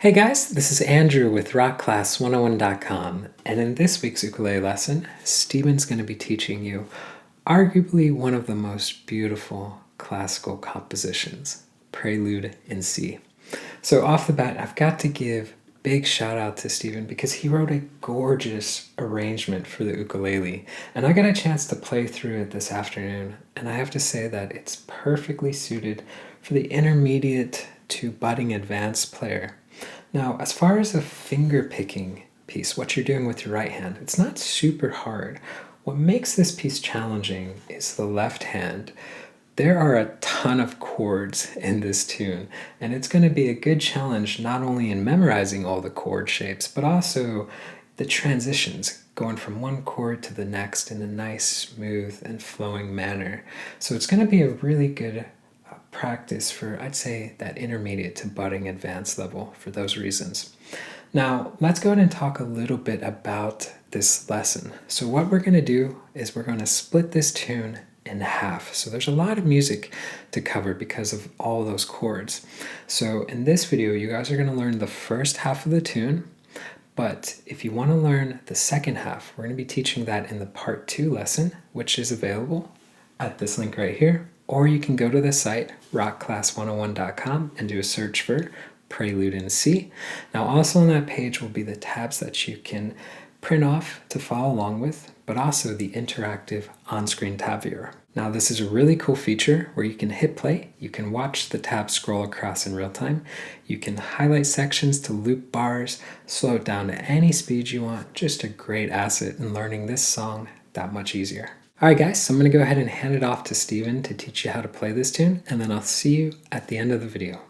Hey guys, this is Andrew with rockclass101.com, and in this week's ukulele lesson, Steven's going to be teaching you arguably one of the most beautiful classical compositions, Prelude in C. So off the bat, I've got to give big shout out to Steven because he wrote a gorgeous arrangement for the ukulele, and I got a chance to play through it this afternoon, and I have to say that it's perfectly suited for the intermediate to budding advanced player. Now, as far as a finger picking piece, what you're doing with your right hand, it's not super hard. What makes this piece challenging is the left hand. There are a ton of chords in this tune, and it's going to be a good challenge not only in memorizing all the chord shapes, but also the transitions, going from one chord to the next in a nice, smooth, and flowing manner. So it's going to be a really good practice for, I'd say, that intermediate to budding advanced level for those reasons. Now, let's go ahead and talk a little bit about this lesson. So what we're going to do is we're going to split this tune in half. So there's a lot of music to cover because of all those chords. So in this video, you guys are going to learn the first half of the tune, but if you want to learn the second half, we're going to be teaching that in the part 2 lesson, which is available at this link right here. Or you can go to the site, rockclass101.com, and do a search for Prelude in C. Now, also on that page will be the tabs that you can print off to follow along with, but also the interactive on-screen tab viewer. Now, this is a really cool feature where you can hit play, you can watch the tabs scroll across in real time, you can highlight sections to loop bars, slow it down to any speed you want. Just a great asset in learning this song that much easier. Alright guys, so I'm going to go ahead and hand it off to Steven to teach you how to play this tune, and then I'll see you at the end of the video.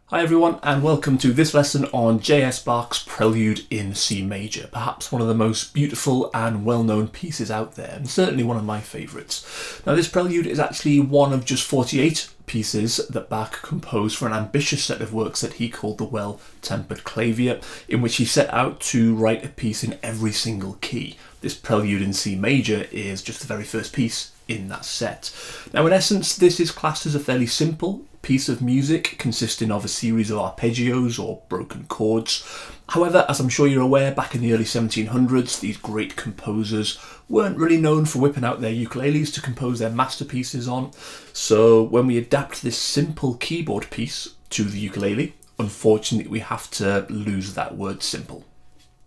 Hi everyone, and welcome to this lesson on J.S. Bach's Prelude in C major, perhaps one of the most beautiful and well-known pieces out there, and certainly one of my favourites. Now, this Prelude is actually one of just 48 pieces that Bach composed for an ambitious set of works that he called the Well-Tempered Clavier, in which he set out to write a piece in every single key. This Prelude in C major is just the very first piece in that set. Now, in essence, this is classed as a fairly simple piece of music consisting of a series of arpeggios or broken chords. However, as I'm sure you're aware, back in the early 1700s, these great composers weren't really known for whipping out their ukuleles to compose their masterpieces on. So when we adapt this simple keyboard piece to the ukulele, unfortunately we have to lose that word simple.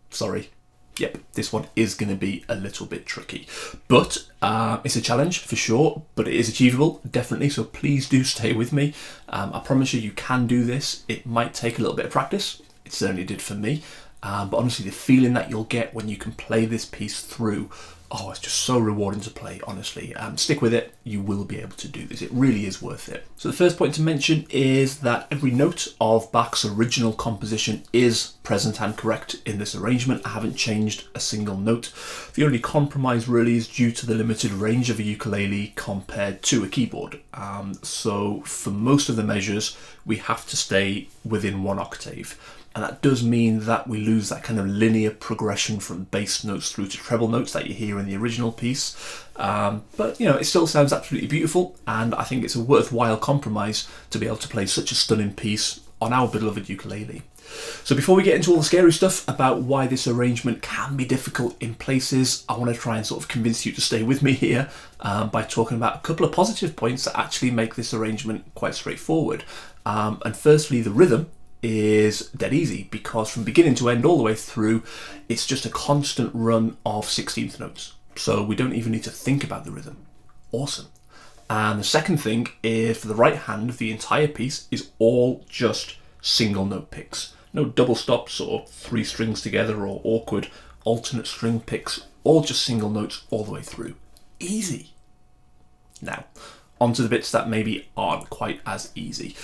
Sorry. Yep, this one is going to be a little bit tricky, but it's a challenge for sure, but it is achievable, definitely, so please do stay with me. I promise you can do this. It might take a little bit of practice. It certainly did for me, but honestly, the feeling that you'll get when you can play this piece through, oh, it's just so rewarding to play, honestly. Stick with it, you will be able to do this. It really is worth it. So the first point to mention is that every note of Bach's original composition is present and correct in this arrangement. I haven't changed a single note. The only compromise really is due to the limited range of a ukulele compared to a keyboard. So for most of the measures, we have to stay within 1 octave. And that does mean that we lose that kind of linear progression from bass notes through to treble notes that you hear in the original piece. But, you know, it still sounds absolutely beautiful, and I think it's a worthwhile compromise to be able to play such a stunning piece on our beloved ukulele. So before we get into all the scary stuff about why this arrangement can be difficult in places, I want to try and sort of convince you to stay with me here by talking about a couple of positive points that actually make this arrangement quite straightforward. And firstly, the rhythm is dead easy, because from beginning to end all the way through, it's just a constant run of 16th notes. So we don't even need to think about the rhythm. Awesome. And the second thing is, for the right hand, the entire piece is all just single note picks. No double stops or 3 strings together or awkward alternate string picks, all just single notes all the way through. Easy. Now, on to the bits that maybe aren't quite as easy.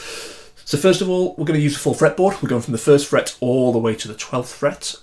So first of all, we're going to use a full fretboard. We're going from the 1st fret all the way to the 12th fret.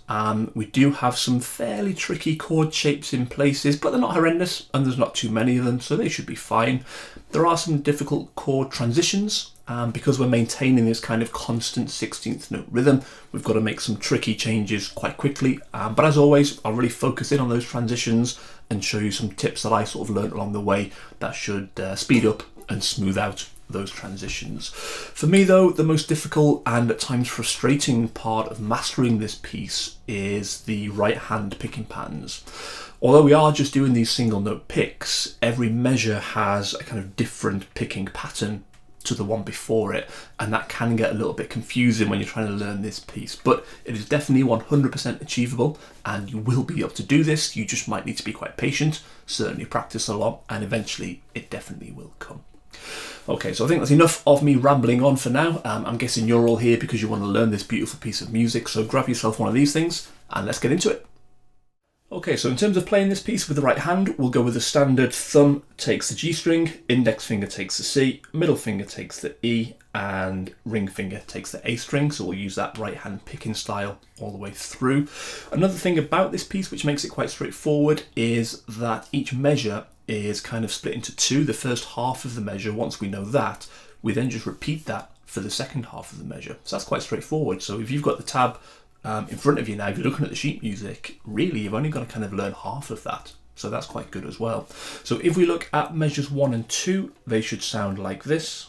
We do have some fairly tricky chord shapes in places, but they're not horrendous, and there's not too many of them, so they should be fine. There are some difficult chord transitions, because we're maintaining this kind of constant 16th note rhythm. We've got to make some tricky changes quite quickly, but as always, I'll really focus in on those transitions and show you some tips that I sort of learned along the way that should speed up and smooth out those transitions. For me though, the most difficult and at times frustrating part of mastering this piece is the right hand picking patterns. Although we are just doing these single note picks, every measure has a kind of different picking pattern to the one before it, and that can get a little bit confusing when you're trying to learn this piece, but it is definitely 100% achievable and you will be able to do this. You just might need to be quite patient, certainly practice a lot, and eventually it definitely will come. Okay, so I think that's enough of me rambling on for now. I'm guessing you're all here because you want to learn this beautiful piece of music, so grab yourself one of these things and let's get into it. Okay, so in terms of playing this piece with the right hand, we'll go with the standard thumb takes the G string, index finger takes the C, middle finger takes the E, and ring finger takes the A string. So we'll use that right hand picking style all the way through. Another thing about this piece which makes it quite straightforward is that each measure is kind of split into two. The first half of the measure, once we know that, we then just repeat that for the second half of the measure. So that's quite straightforward. So if you've got the tab in front of you now, if you're looking at the sheet music, really you've only got to kind of learn half of that, so that's quite good as well. So if we look at measures 1 and 2, they should sound like this.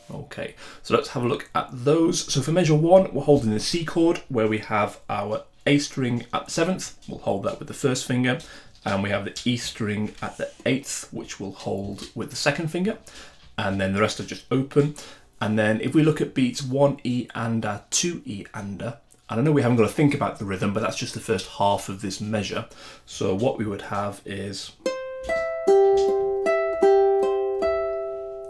Okay, so let's have a look at those. So for measure 1, we're holding the C chord where we have our A string at the 7th, we'll hold that with the first finger, and we have the E string at the 8th, which we'll hold with the second finger, and then the rest are just open. And then if we look at beats 1E and 2E and I know we haven't got to think about the rhythm, but that's just the first half of this measure. So what we would have is,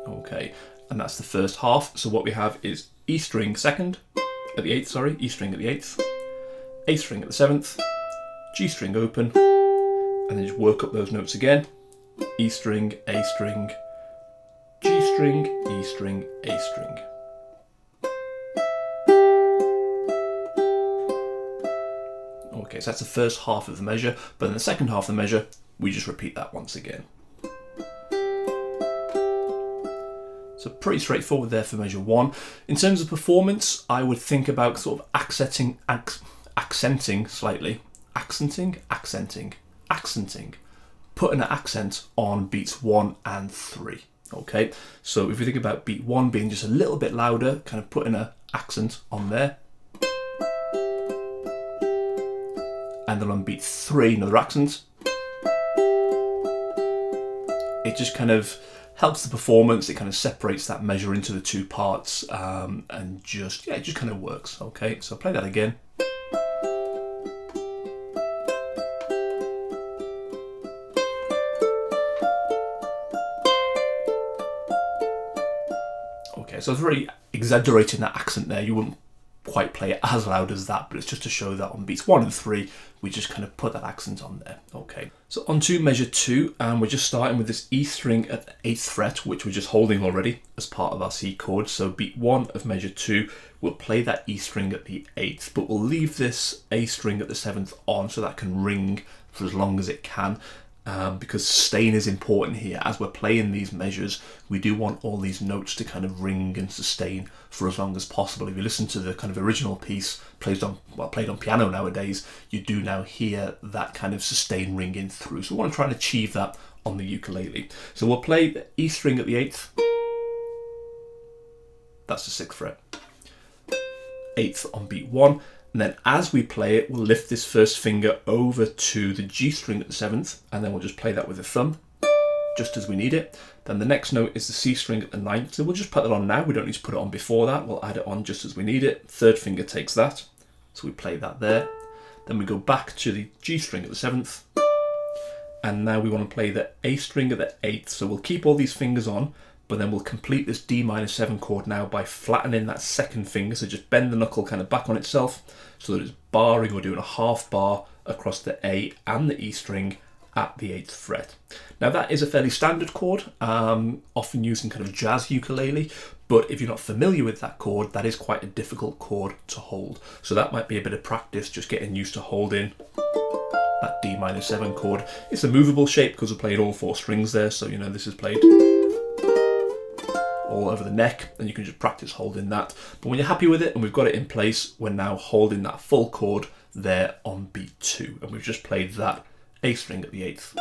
okay, and that's the first half. So what we have is E string second, at the 8th, sorry, E string at the 8th, A string at the 7th, G string open, and then just work up those notes again. E string, A string, G string, E string, A string. Okay, so that's the first half of the measure, but in the second half of the measure, we just repeat that once again. So pretty straightforward there for measure 1. In terms of performance, I would think about sort of accenting slightly. Accenting, putting an accent on beats 1 and 3. Okay, so if you think about beat 1 being just a little bit louder, kind of putting an accent on there, and then on beat 3, another accent. It just kind of helps the performance. It kind of separates that measure into the two parts, and just, yeah, it just kind of works. Okay, so play that again. Okay, so I was really exaggerating that accent there. You wouldn't quite play it as loud as that, but it's just to show that on beats 1 and 3, we just kind of put that accent on there. Okay, so on to measure 2, and we're just starting with this E string at the 8th fret, which we're just holding already as part of our C chord. So beat 1 of measure 2, we'll play that E string at the 8th, but we'll leave this A string at the 7th on so that can ring for as long as it can. Because sustain is important here. As we're playing these measures, we do want all these notes to kind of ring and sustain for as long as possible. If you listen to the kind of original piece played on piano nowadays, you do now hear that kind of sustain ringing through. So we want to try and achieve that on the ukulele. So we'll play the E string at the 8th. That's the 6th fret. 8th on beat 1. And then as we play it, we'll lift this first finger over to the G string at the 7th, and then we'll just play that with the thumb, just as we need it. Then the next note is the C string at the 9th, so we'll just put that on now. We don't need to put it on before that. We'll add it on just as we need it. Third finger takes that, so we play that there. Then we go back to the G string at the 7th, and now we want to play the A string at the 8th, so we'll keep all these fingers on, but then we'll complete this D minor 7 chord now by flattening that second finger. So just bend the knuckle kind of back on itself so that it's barring or doing a half bar across the A and the E string at the 8th fret. Now that is a fairly standard chord, often used in kind of jazz ukulele, but if you're not familiar with that chord, that is quite a difficult chord to hold. So that might be a bit of practice, just getting used to holding that D minor 7 chord. It's a movable shape because we're playing all 4 strings there, so you know this is played all over the neck, and you can just practice holding that. But when you're happy with it and we've got it in place, we're now holding that full chord there on beat 2, and we've just played that A string at the 8th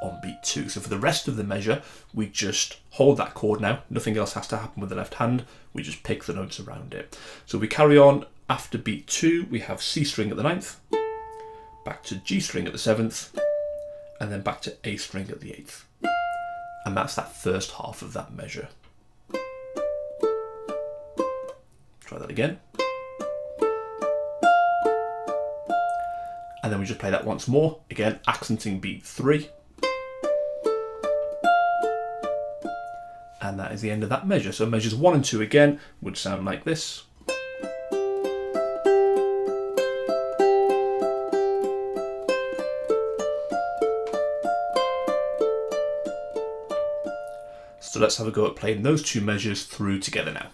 on beat 2. So for the rest of the measure, we just hold that chord now. Nothing else has to happen with the left hand. We just pick the notes around it. So we carry on after beat 2, we have C string at the 9th, back to G string at the 7th, and then back to A string at the 8th. And that's that first half of that measure. Try that again. And then we just play that once more, again accenting beat 3. And that is the end of that measure. So measures 1 and 2 again would sound like this. So let's have a go at playing those 2 measures through together now.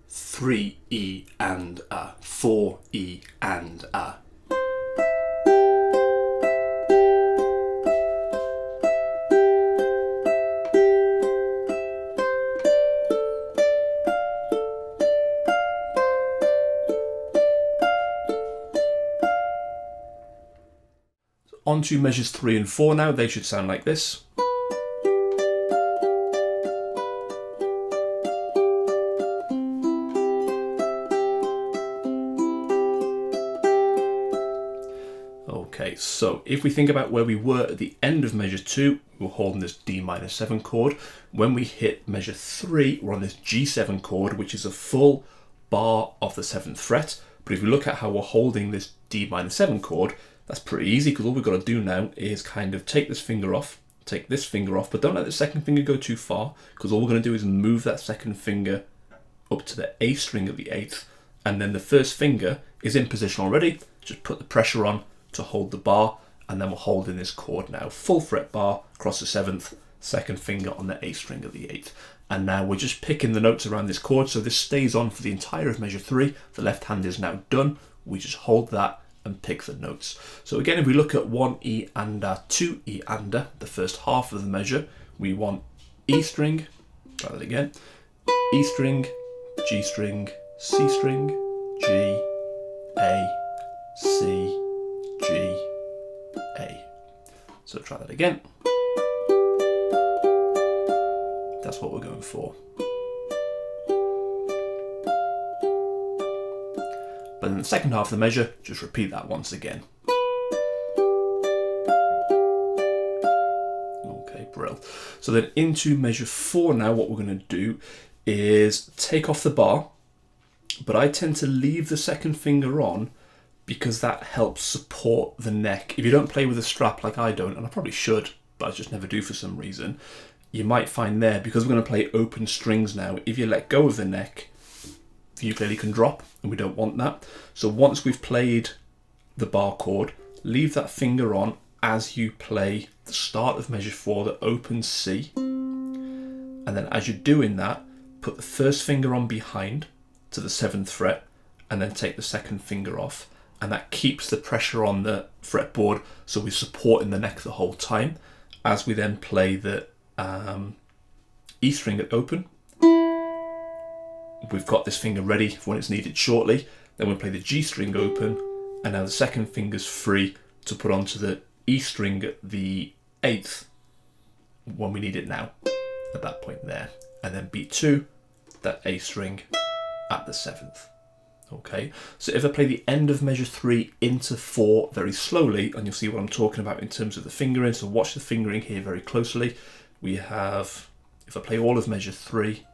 3 E and A, 4 E and A. On to measures 3 and 4 now, they should sound like this. Okay, so if we think about where we were at the end of measure 2, we were holding this D minor 7 chord. When we hit measure 3, we're on this G7 chord, which is a full bar of the 7th fret. But if we look at how we're holding this D minor 7 chord, that's pretty easy, because all we've got to do now is kind of take this finger off, but don't let the second finger go too far, because all we're going to do is move that second finger up to the A string of the 8th, and then the first finger is in position already. Just put the pressure on to hold the bar, and then we're holding this chord now. Full fret bar across the 7th, second finger on the A string of the 8th. And now we're just picking the notes around this chord, so this stays on for the entire of measure 3. The left hand is now done. We just hold that and pick the notes. So again, if we look at 1 E and A, 2 E and A, the first half of the measure, we want E string, try that again, E string, G string, C string, G, A, C, G, A. So try that again. That's what we're going for. But in the second half of the measure, just repeat that once again. Okay, brilliant. So then into measure 4 now, what we're going to do is take off the bar, but I tend to leave the second finger on because that helps support the neck. If you don't play with a strap like I don't, and I probably should, but I just never do for some reason, you might find there, because we're going to play open strings now, if you let go of the neck, the ukulele can drop, and we don't want that. So once we've played the bar chord, leave that finger on as you play the start of measure 4, the open C. And then as you're doing that, put the first finger on behind to the 7th fret, and then take the second finger off. And that keeps the pressure on the fretboard, so we're supporting the neck the whole time. As we then play the E string at open, we've got this finger ready for when it's needed shortly. Then we'll play the G string open, and now the second finger's free to put onto the E string at the 8th when we need it now, at that point there. And then beat 2, that A string at the 7th. Okay, so if I play the end of measure 3 into 4 very slowly, and you'll see what I'm talking about in terms of the fingering, so watch the fingering here very closely. We have, if I play all of measure 3,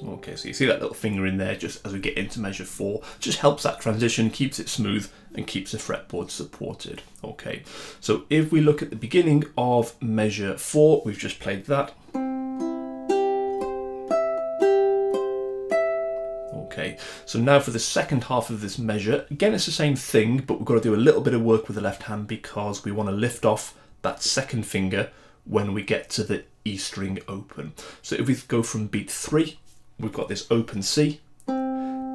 okay, so you see that little finger in there just as we get into measure 4, just helps that transition, keeps it smooth, and keeps the fretboard supported. Okay, so if we look at the beginning of measure 4, we've just played that. Okay, so now for the second half of this measure, again it's the same thing, but we've got to do a little bit of work with the left hand because we want to lift off that second finger when we get to the E string open. So if we go from beat 3, we've got this open C,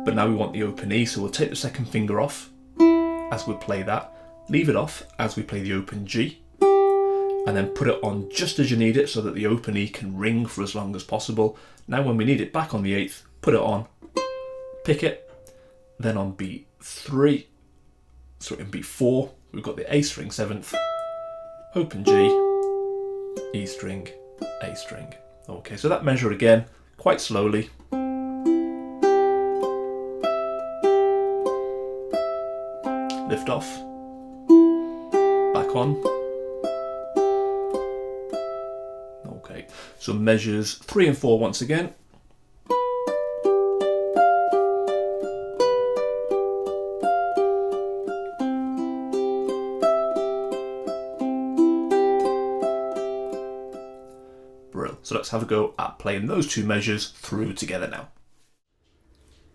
but now we want the open E, so we'll take the second finger off as we play that, leave it off as we play the open G, and then put it on just as you need it so that the open E can ring for as long as possible. Now when we need it back on the 8th, put it on, pick it, then on beat 3, so in beat 4, we've got the A string 7th, open G, E string, A string. Okay, so that measure again, quite slowly. Lift off, back on. Okay, so measures 3 and 4 once again. Brilliant. So let's have a go at playing those two measures through together now.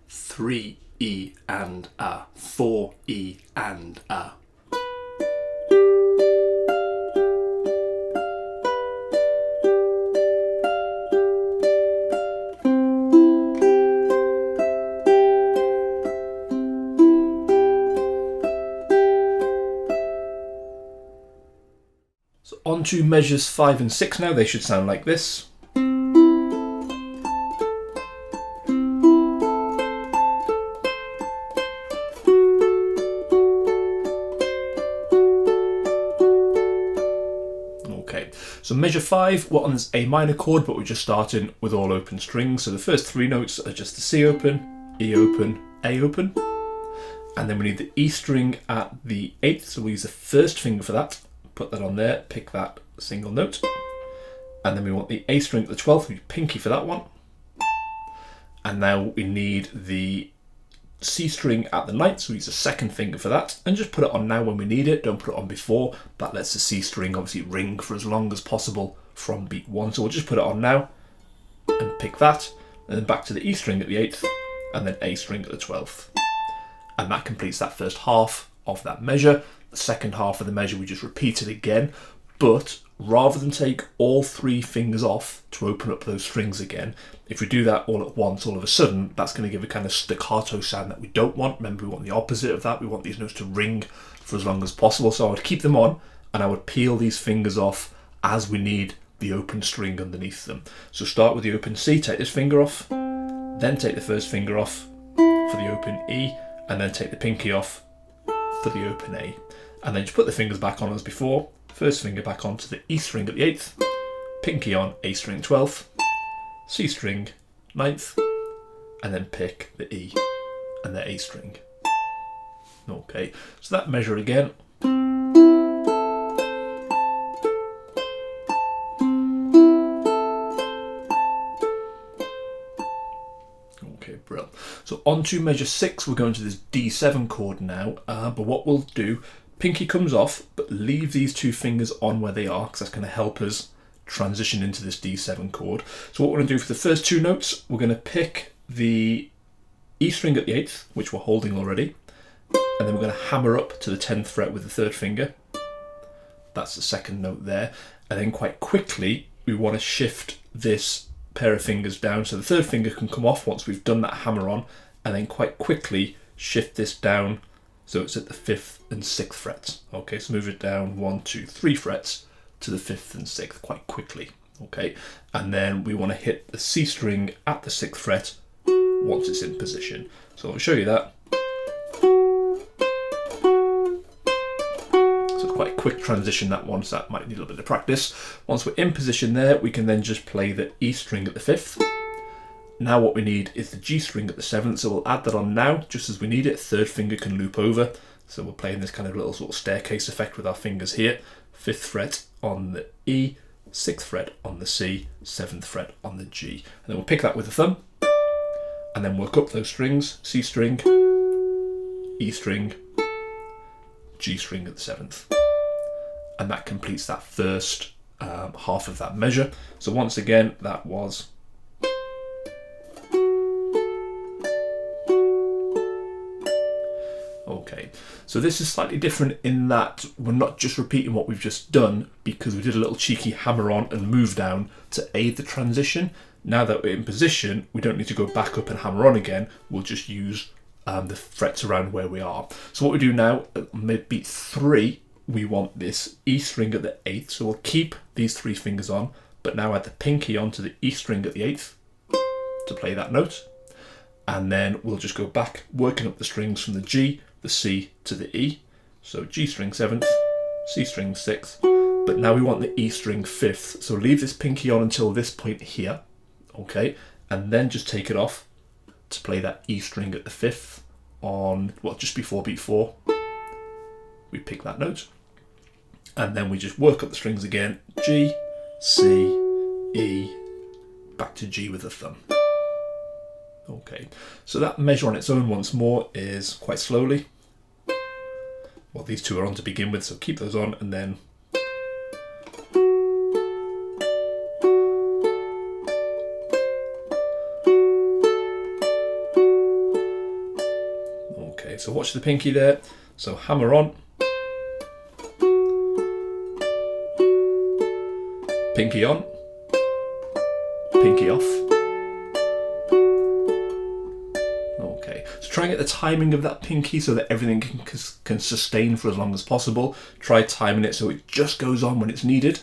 3 E and A, 4 E and A. So on to measures 5 and 6 now. They should sound like this. Okay, so measure 5, we're on this A minor chord, but we're just starting with all open strings. So the first 3 notes are just the C open, E open, A open. And then we need the E string at the 8th, so we use the first finger for that. Put that on there, pick that single note. And then we want the A string at the 12th, we use pinky for that one. And now we need the C string at the 9th, so we use the second finger for that. And just put it on now when we need it, don't put it on before. That lets the C string obviously ring for as long as possible from beat 1. So we'll just put it on now and pick that. And then back to the E string at the 8th, and then A string at the 12th. And that completes that first half of that measure. The second half of the measure we just repeat it again, but rather than take all 3 fingers off to open up those strings again, if we do that all at once, all of a sudden, that's going to give a kind of staccato sound that we don't want. Remember, we want the opposite of that. We want these notes to ring for as long as possible. So I would keep them on and I would peel these fingers off as we need the open string underneath them. So start with the open C, take this finger off, then take the first finger off for the open E, and then take the pinky off for the open A. And then just put the fingers back on as before. First finger back onto the E string at the 8th, pinky on A string 12th, C string 9th, and then pick the E and the A string. Okay, so that measure again. Okay, brilliant. So on to measure 6, we're going to this D7 chord now, but what we'll do, pinky comes off, but leave these 2 fingers on where they are, because that's going to help us transition into this D7 chord. So what we're going to do for the first 2 notes, we're going to pick the E string at the 8th, which we're holding already, and then we're going to hammer up to the 10th fret with the 3rd finger. That's the second note there. And then quite quickly, we want to shift this pair of fingers down, so the 3rd finger can come off once we've done that hammer on, and then quite quickly shift this down so it's at the 5th and 6th frets. Okay, so move it down 1, 2, 3 frets to the 5th and 6th quite quickly. Okay, and then we want to hit the C string at the 6th fret once it's in position. So I'll show you that. So it's quite a quick transition, that one, so that might need a little bit of practice. Once we're in position there, we can then just play the E string at the 5th. Now what we need is the G string at the 7th, so we'll add that on now, just as we need it. 3rd finger can loop over, so we're playing this kind of little sort of staircase effect with our fingers here. 5th fret on the E, 6th fret on the C, 7th fret on the G. And then we'll pick that with the thumb, and then work up those strings, C string, E string, G string at the 7th. And that completes that first half of that measure. So once again, that was... Okay, so this is slightly different in that we're not just repeating what we've just done, because we did a little cheeky hammer on and move down to aid the transition. Now that we're in position, we don't need to go back up and hammer on again. We'll just use the frets around where we are. So what we do now, at mid beat 3, we want this E string at the 8th. So we'll keep these 3 fingers on, but now add the pinky onto the E string at the 8th to play that note. And then we'll just go back, working up the strings from the G, the C to the E. So G string 7th, C string 6th, but now we want the E string 5th. So leave this pinky on until this point here, okay? And then just take it off to play that E string at the 5th on, well, just before beat 4. We pick that note. And then we just work up the strings again, G, C, E, back to G with the thumb. Okay, so that measure on its own once more is quite slowly. Well, these 2 are on to begin with, so keep those on and then okay, so watch the pinky there. So hammer on, pinky on, pinky off. Okay, so try and get the timing of that pinky so that everything can sustain for as long as possible. Try timing it so it just goes on when it's needed,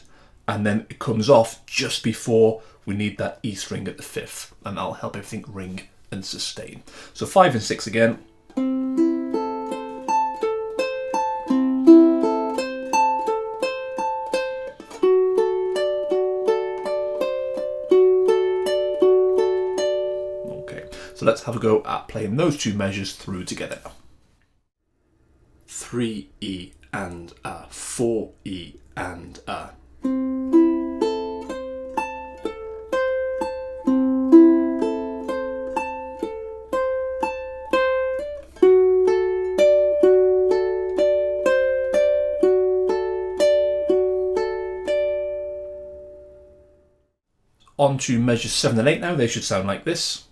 and then it comes off just before we need that E string at the 5th, and that'll help everything ring and sustain. So 5 and 6 again. So let's have a go at playing those 2 measures through together now. 3E and A, 4E and A. On to measures 7 and 8 now. They should sound like this.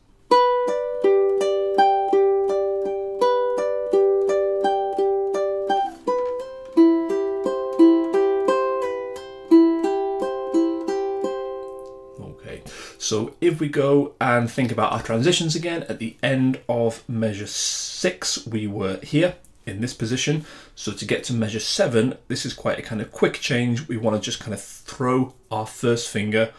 So if we go and think about our transitions again, at the end of measure 6, we were here in this position. So to get to measure 7, this is quite a kind of quick change. We want to just kind of throw our first finger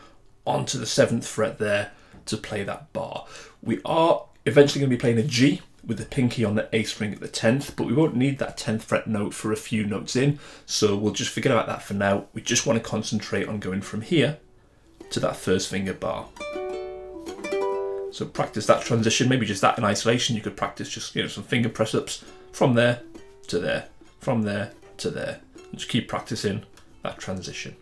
onto the 7th fret there to play that bar. We are eventually going to be playing a G with the pinky on the A string at the 10th, but we won't need that 10th fret note for a few notes in. So we'll just forget about that for now. We just want to concentrate on going from here to that first finger bar. So practice that transition, maybe just that in isolation. You could practice just, some finger press ups from there to there, from there to there. And just keep practicing that transition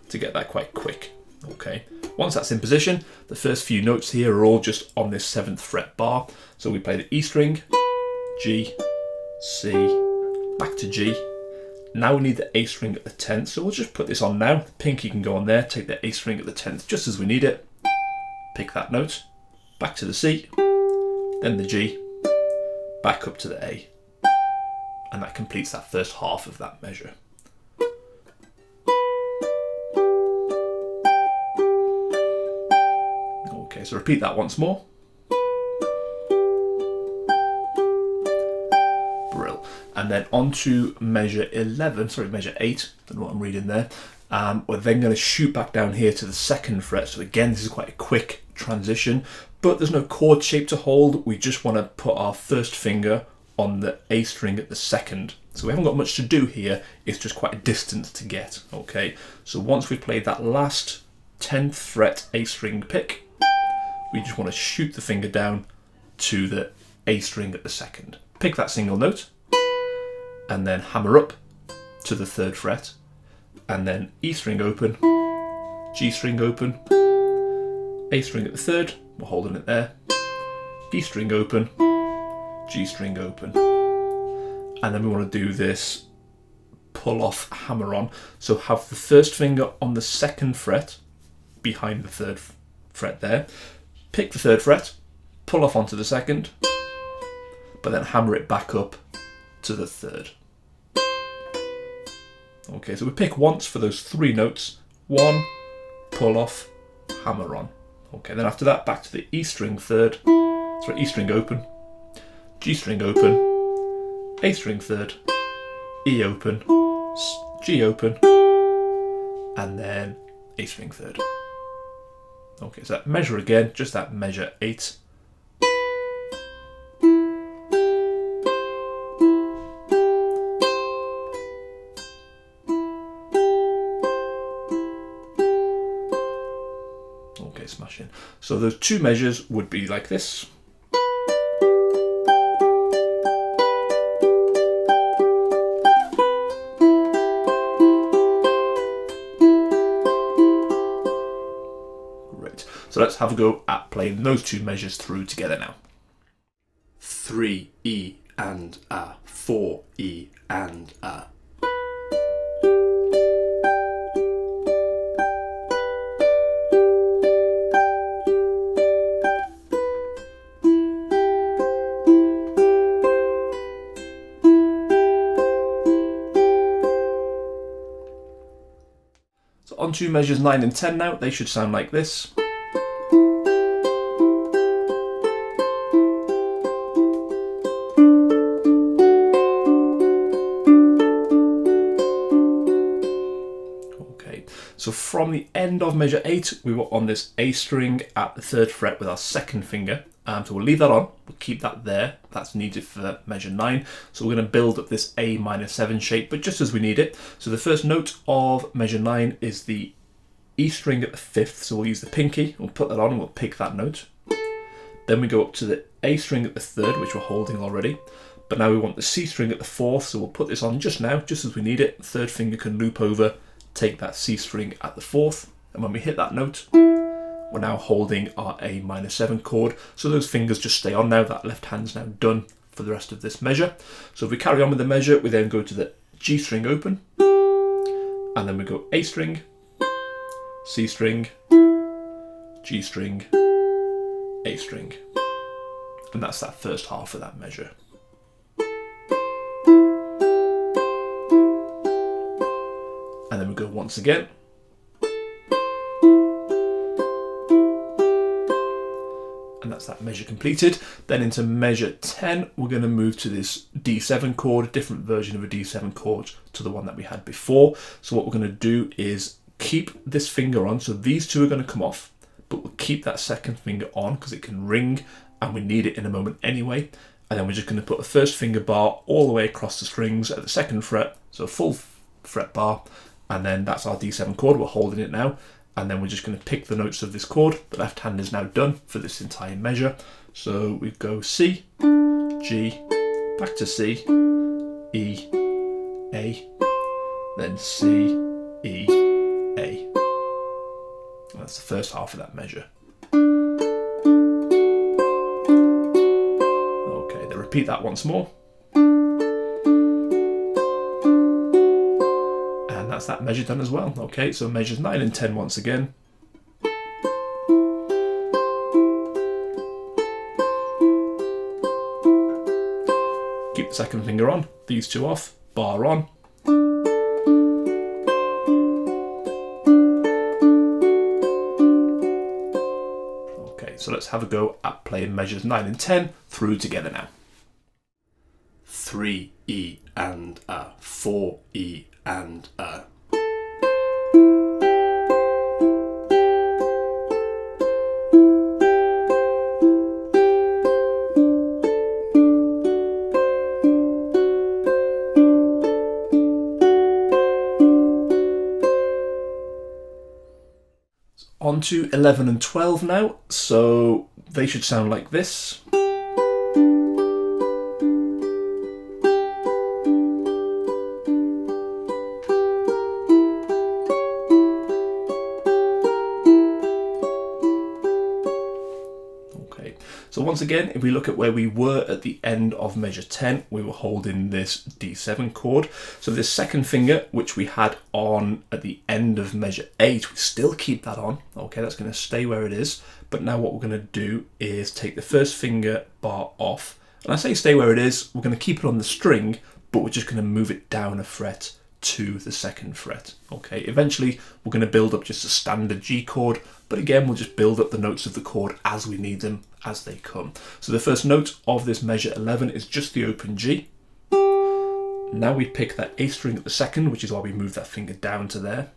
to get that quite quick. Okay. Once that's in position, the first few notes here are all just on this 7th fret bar. So we play the E string, G, C, back to G. Now we need the A string at the 10th, so we'll just put this on now. The pinky can go on there, take the A string at the 10th just as we need it. Pick that note, back to the C, then the G, back up to the A. And that completes that first half of that measure. Okay, so repeat that once more. And then on to measure 8, don't know what I'm reading there. We're then going to shoot back down here to the 2nd fret. So again, this is quite a quick transition, but there's no chord shape to hold. We just want to put our first finger on the A string at the 2nd. So we haven't got much to do here. It's just quite a distance to get, okay? So once we've played that last 10th fret A string pick, we just want to shoot the finger down to the A string at the 2nd. Pick that single note, and then hammer up to the 3rd fret, and then E string open, G string open, A string at the 3rd, we're holding it there, E string open, G string open, and then we want to do this pull off hammer on. So have the first finger on the 2nd fret behind the 3rd fret there, pick the 3rd fret, pull off onto the 2nd, but then hammer it back up to the 3rd. Okay, so we pick once for those 3 notes. 1, pull off, hammer on. Okay, then after that, back to the E string third. Sorry, E string open, G string open, A string third, E open, G open, and then A string third. Okay, so that measure again, just that measure 8. Okay, smashing. So those two measures would be like this. Great. So let's have a go at playing those two measures through together now. 3 E and A, 4 E and A. So on to measures 9 and 10 now, they should sound like this. Okay, so from the end of measure 8, we were on this A string at the 3rd fret with our 2nd finger. So we'll leave that on, we'll keep that there, that's needed for measure 9. So we're going to build up this A minor 7 shape, but just as we need it. So the first note of measure 9 is the E string at the 5th, so we'll use the pinky, we'll put that on and we'll pick that note. Then we go up to the A string at the 3rd, which we're holding already. But now we want the C string at the 4th, so we'll put this on just now, just as we need it. 3rd finger can loop over, take that C string at the 4th, and when we hit that note, we're now holding our A minor 7 chord, so those fingers just stay on now. That left hand's now done for the rest of this measure. So if we carry on with the measure, we then go to the G string open, and then we go A string, C string, G string, A string, and that's that first half of that measure. And then we go once again. And that's that measure completed. Then into measure 10, we're going to move to this D7 chord, a different version of a D7 chord to the one that we had before. So what we're going to do is keep this finger on. So these two are going to come off, but we'll keep that 2nd finger on because it can ring and we need it in a moment anyway. And then we're just going to put a 1st finger bar all the way across the strings at the 2nd fret, so a full fret bar, and then that's our D7 chord. We're holding it now. And then we're just going to pick the notes of this chord. The left hand is now done for this entire measure. So we go C, G, back to C, E, A, then C, E, A. And that's the first half of that measure. Okay, then repeat that once more. That's that measure done as well. Okay, so measures 9 and 10 once again. Keep the 2nd finger on, these two off, bar on. Okay, so let's have a go at playing measures 9 and 10 through together now. 3 E and A, 4 E and A. On to 11 and 12 now, so they should sound like this. So once again, if we look at where we were at the end of measure 10, we were holding this D7 chord. So this 2nd finger, which we had on at the end of measure 8, we still keep that on. Okay, that's going to stay where it is. But now what we're going to do is take the 1st finger bar off. And I say stay where it is, we're going to keep it on the string, but we're just going to move it down a fret to the 2nd fret. Okay, eventually we're going to build up just a standard G chord, but again, we'll just build up the notes of the chord as we need them, as they come. So the first note of this measure 11 is just the open G. Now we pick that A string at the second, which is why we move that finger down to there.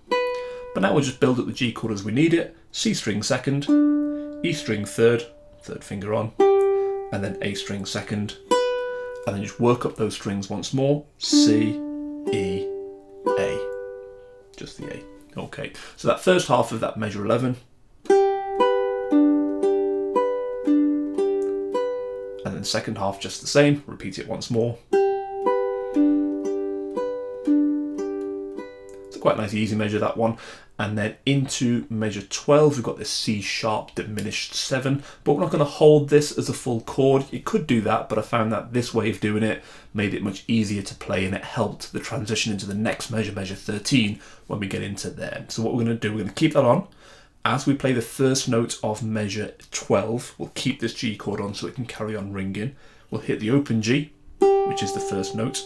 But now we'll just build up the G chord as we need it. C string second, E string third finger on, and then A string second, and then just work up those strings once more. C, E, A, just the A. Okay, so that first half of that measure 11, and then second half just the same, repeat it once more. It's quite a nice easy measure, that one. And then into measure 12, we've got this C sharp diminished 7, but we're not going to hold this as a full chord. You could do that, but I found that this way of doing it made it much easier to play, and it helped the transition into the next measure, measure 13, when we get into there. So what we're going to do, we're going to keep that on. As we play the first note of measure 12, we'll keep this G chord on so it can carry on ringing. We'll hit the open G, which is the first note.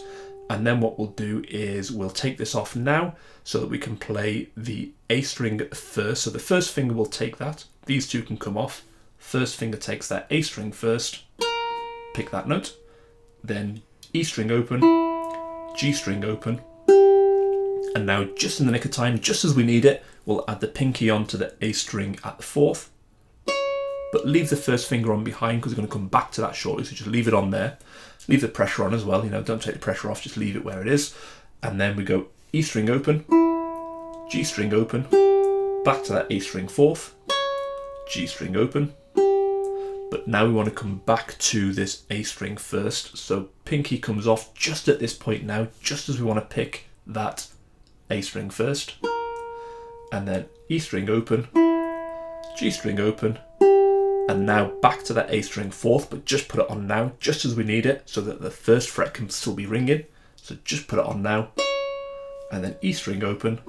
And then what we'll do is we'll take this off now so that we can play the A string first. So the first finger will take that. These two can come off. First finger takes that A string first. Pick that note. Then E string open, G string open. And now just in the nick of time, just as we need it, we'll add the pinky onto the A string at the fourth. But leave the first finger on behind because we're going to come back to that shortly, so just leave it on there. Leave the pressure on as well, don't take the pressure off, just leave it where it is. And then we go E string open, G string open, back to that A string fourth, G string open. But now we want to come back to this A string first, so pinky comes off just at this point now, just as we want to pick that A string first. And then E string open, G string open, and now back to that A string fourth, but just put it on now, just as we need it, so that the first fret can still be ringing. So just put it on now, and then E string open,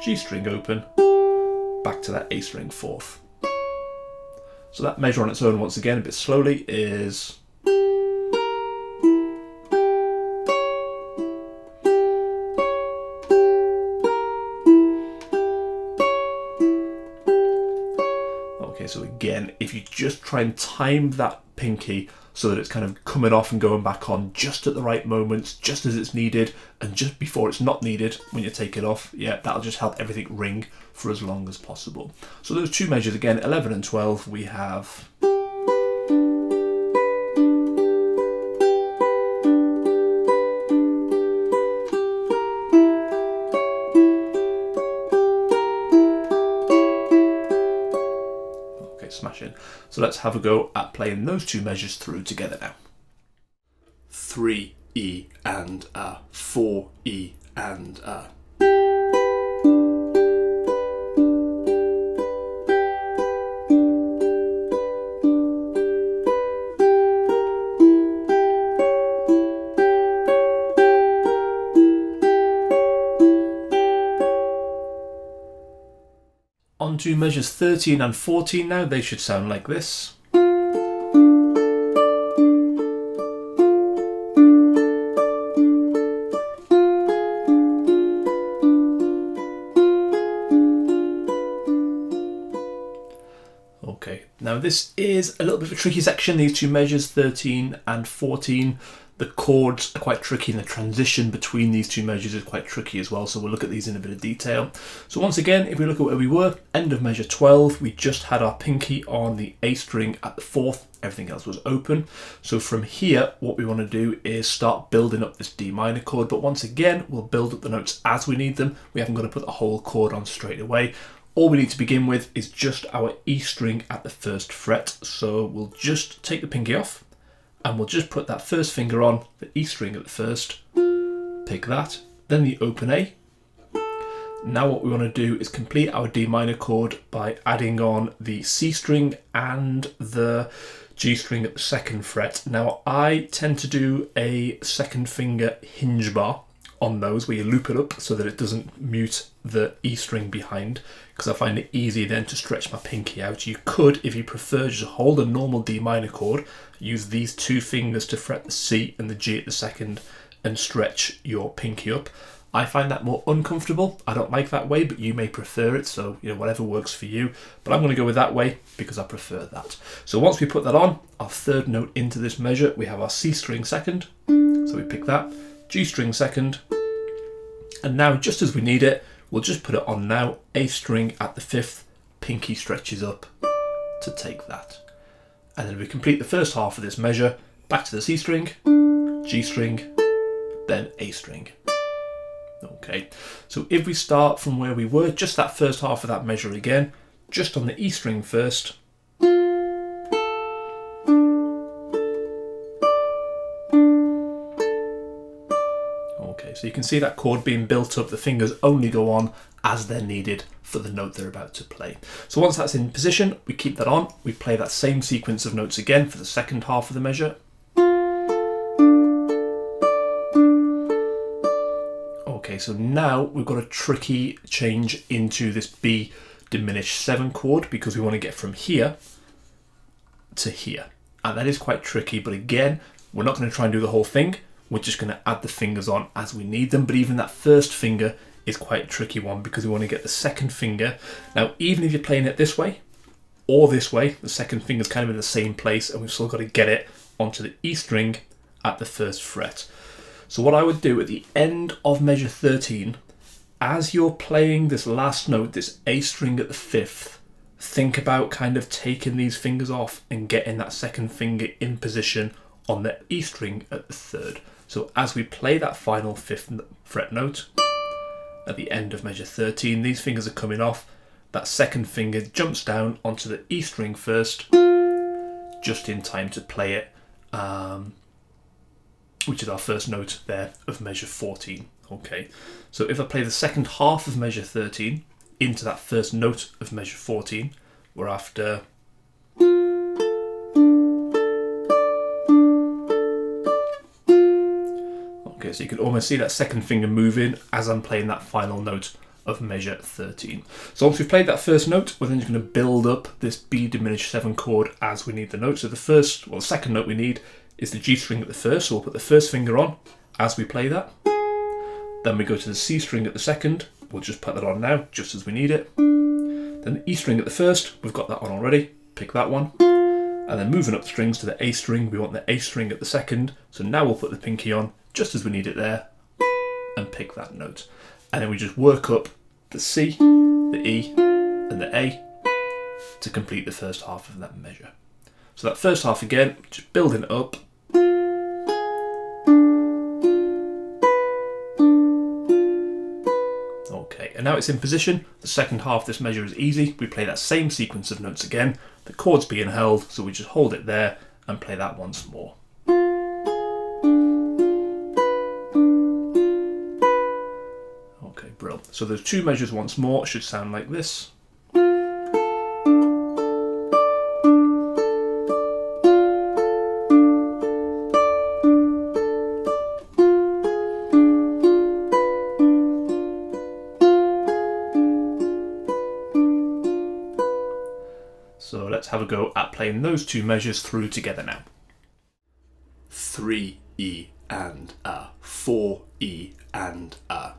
G string open, back to that A string fourth. So that measure on its own, once again, a bit slowly, is... So again, if you just try and time that pinky so that it's kind of coming off and going back on just at the right moments, just as it's needed, and just before it's not needed when you take it off, yeah, that'll just help everything ring for as long as possible. So those two measures, again, 11 and 12, we have... Smashing. So let's have a go at playing those two measures through together now. 3 E and A, 4 E and A. On to measures 13 and 14 now, they should sound like this. Okay, now this is a little bit of a tricky section, these two measures, 13 and 14. The chords are quite tricky and the transition between these two measures is quite tricky as well, so we'll look at these in a bit of detail. So once again, if we look at where we were, end of measure 12, we just had our pinky on the A string at the fourth, everything else was open. So from here, what we want to do is start building up this D minor chord, but once again, we'll build up the notes as we need them. We haven't got to put the whole chord on straight away. All we need to begin with is just our E string at the first fret. So we'll just take the pinky off, and we'll just put that first finger on the E string at the first, pick that, then the open A. Now what we want to do is complete our D minor chord by adding on the C string and the G string at the second fret. Now I tend to do a second finger hinge bar on those, where you loop it up so that it doesn't mute the E string behind, because I find it easy then to stretch my pinky out. You could, if you prefer, just hold a normal D minor chord, use these two fingers to fret the C and the G at the second and stretch your pinky up. I find that more uncomfortable. I don't like that way, but you may prefer it, so whatever works for you. But I'm going to go with that way because I prefer that. So once we put that on, our third note into this measure, we have our C string second. So we pick that, G string second, and now just as we need it, we'll just put it on now, A string at the fifth, pinky stretches up to take that. And then we complete the first half of this measure, back to the C string, G string, then A string. Okay, so if we start from where we were, just that first half of that measure again, just on the E string first. Okay, so you can see that chord being built up, the fingers only go on as they're needed for the note they're about to play. So once that's in position, we keep that on, we play that same sequence of notes again for the second half of the measure. Okay, so now we've got a tricky change into this B diminished 7 chord because we want to get from here to here. And that is quite tricky, but again, we're not going to try and do the whole thing. We're just going to add the fingers on as we need them. But even that first finger is quite a tricky one because we want to get the second finger. Now, even if you're playing it this way or this way, the second finger's kind of in the same place and we've still got to get it onto the E string at the first fret. So what I would do at the end of measure 13, as you're playing this last note, this A string at the fifth, think about kind of taking these fingers off and getting that second finger in position on the E string at the third. So as we play that final fifth fret note, at the end of measure 13, these fingers are coming off, that second finger jumps down onto the E string first, just in time to play it, which is our first note there of measure 14. Okay, so if I play the second half of measure 13 into that first note of measure 14, we're after okay, so you can almost see that second finger moving as I'm playing that final note of measure 13. So once we've played that first note, we're then just going to build up this B diminished 7 chord as we need the note. So the second note we need is the G string at the first, so we'll put the first finger on as we play that. Then we go to the C string at the second, we'll just put that on now, just as we need it. Then the E string at the first, we've got that on already, pick that one. And then moving up the strings to the A string, we want the A string at the second, so now we'll put the pinky on, just as we need it there, and pick that note. And then we just work up the C, the E, and the A to complete the first half of that measure. So that first half again, just building it up. Okay, and now it's in position. The second half of this measure is easy. We play that same sequence of notes again. The chord's being held, so we just hold it there and play that once more. Okay, brilliant. So those two measures once more should sound like this. So let's have a go at playing those two measures through together now. 3 E and A, 4 E and A.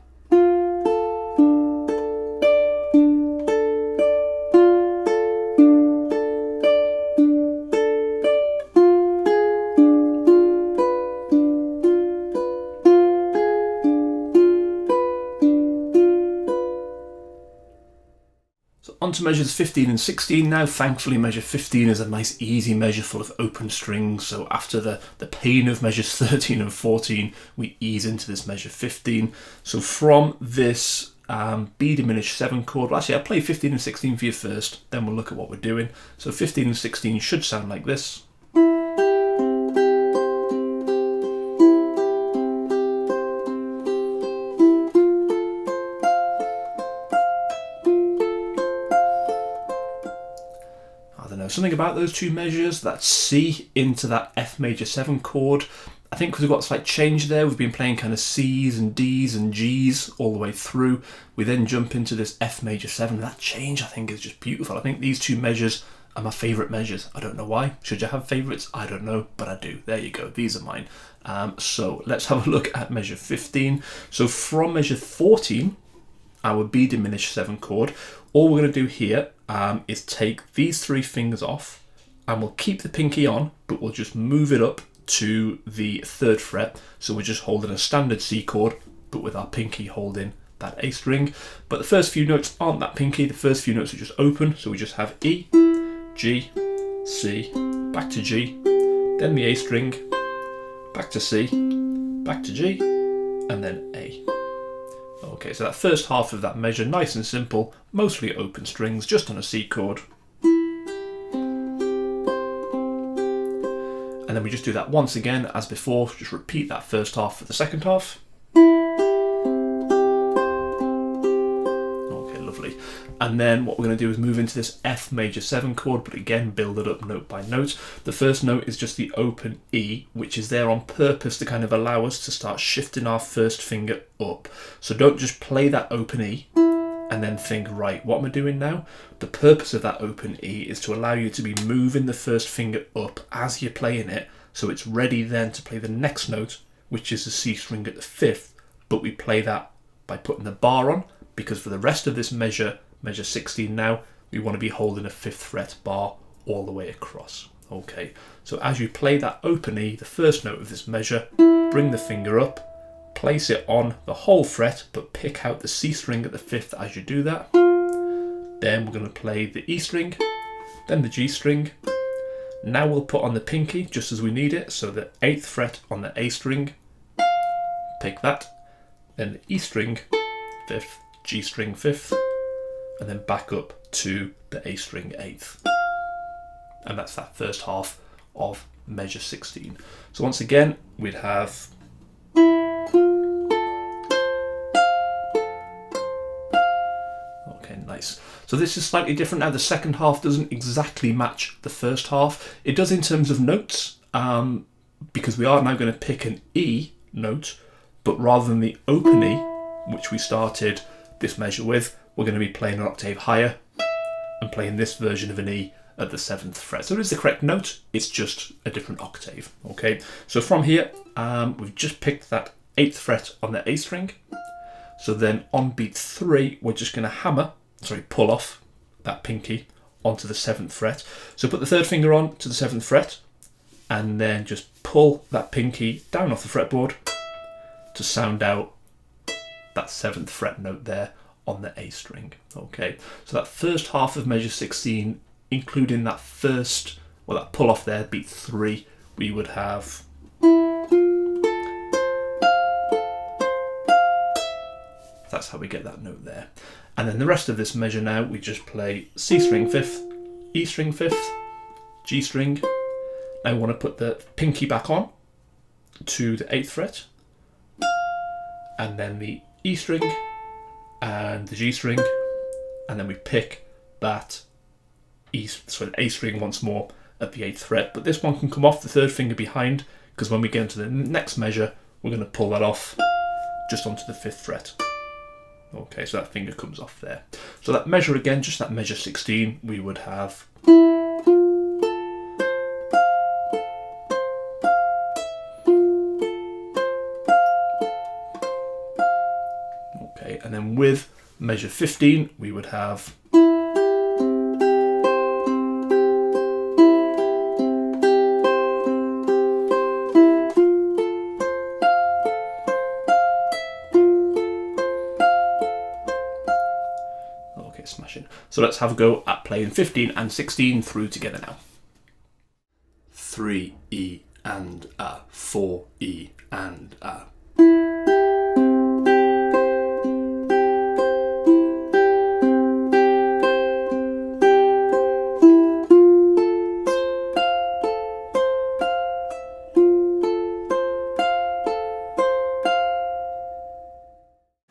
On to measures 15 and 16 now. Thankfully measure 15 is a nice easy measure full of open strings, so after the pain of measures 13 and 14 we ease into this measure 15. So from this B diminished 7 chord, well actually I'll play 15 and 16 for you first, then we'll look at what we're doing. So 15 and 16 should sound like this. Something about those two measures, that C into that F major 7 chord. I think because we've got a slight change there, we've been playing kind of C's and D's and G's all the way through. We then jump into this F major 7. That change I think is just beautiful. I think these two measures are my favourite measures. I don't know why. Should you have favourites? I don't know, but I do. There you go. These are mine. So let's have a look at measure 15. So from measure 14, our B diminished 7 chord, all we're going to do here is take these 3 fingers off, and we'll keep the pinky on, but we'll just move it up to the 3rd fret. So we're just holding a standard C chord, but with our pinky holding that A string. But the first few notes aren't that pinky. The first few notes are just open. So we just have E, G, C, back to G, then the A string, back to C, back to G, and then A. Okay, so that first half of that measure, nice and simple, mostly open strings, just on a C chord. And then we just do that once again, as before, just repeat that first half for the second half. Okay, lovely. And then what we're going to do is move into this F major 7 chord, but again, build it up note by note. The first note is just the open E, which is there on purpose to kind of allow us to start shifting our first finger up. So don't just play that open E and then think, right, what am I doing now? The purpose of that open E is to allow you to be moving the first finger up as you're playing it, so it's ready then to play the next note, which is the C string at the 5th, but we play that by putting the bar on, because for the rest of this measure 16 now, we want to be holding a 5th fret bar all the way across. Okay, so as you play that open E, the first note of this measure, bring the finger up, place it on the whole fret, but pick out the C string at the 5th as you do that. Then we're going to play the E string, then the G string. Now we'll put on the pinky just as we need it, so the 8th fret on the A string, pick that, then the E string, 5th, G string 5th, and then back up to the A string 8th. And that's that first half of measure 16. So once again, we'd have okay, nice. So this is slightly different now. The second half doesn't exactly match the first half. It does in terms of notes, because we are now going to pick an E note, but rather than the open E, which we started this measure with, we're going to be playing an octave higher and playing this version of an E at the 7th fret. So it is the correct note, it's just a different octave. Okay, so from here, we've just picked that 8th fret on the A string. So then on beat 3, we're just going to pull off that pinky onto the 7th fret. So put the 3rd finger on to the 7th fret, and then just pull that pinky down off the fretboard to sound out that 7th fret note there on the A string. Okay, so that first half of measure 16, including that first, well, that pull off there, beat 3, we would have that's how we get that note there. And then the rest of this measure now, we just play C string 5th, E string 5th, G string. Now we want to put the pinky back on to the 8th fret, and then the E string and the G string, and then we pick that A string once more at the 8th fret. But this one can come off the 3rd finger behind, because when we get into the next measure, we're going to pull that off just onto the 5th fret. Okay, so that finger comes off there. So that measure again, just that measure 16, we would have okay, and then with measure 15, we would have okay, smashing. So let's have a go at playing 15 and 16 through together now. 3 E and A, 4 E and A.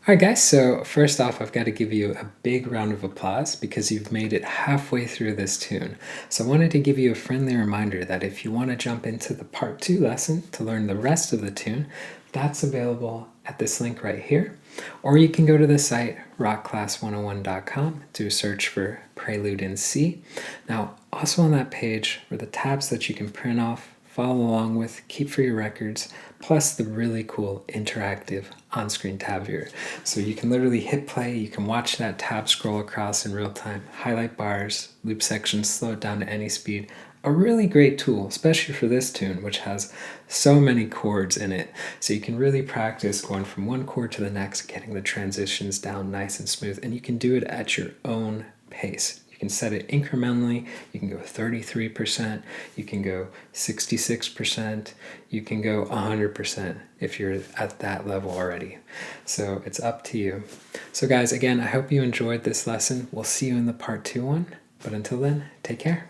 Alright guys, so first off I've got to give you a big round of applause because you've made it halfway through this tune. So I wanted to give you a friendly reminder that if you want to jump into the part 2 lesson to learn the rest of the tune, that's available at this link right here. Or you can go to the site rockclass101.com, do a search for Prelude in C. Now Also on that page were the tabs that you can print off, follow along with, keep for your records, plus the really cool interactive on-screen tab viewer. So you can literally hit play, you can watch that tab scroll across in real time, highlight bars, loop sections, slow it down to any speed. A really great tool, especially for this tune, which has so many chords in it. So you can really practice going from one chord to the next, getting the transitions down nice and smooth, and you can do it at your own pace. You can set it incrementally. You can go 33%, you can go 66%, you can go 100% if you're at that level already. So it's up to you. So guys, again, I hope you enjoyed this lesson. We'll see you in the part 2 one, but until then, take care.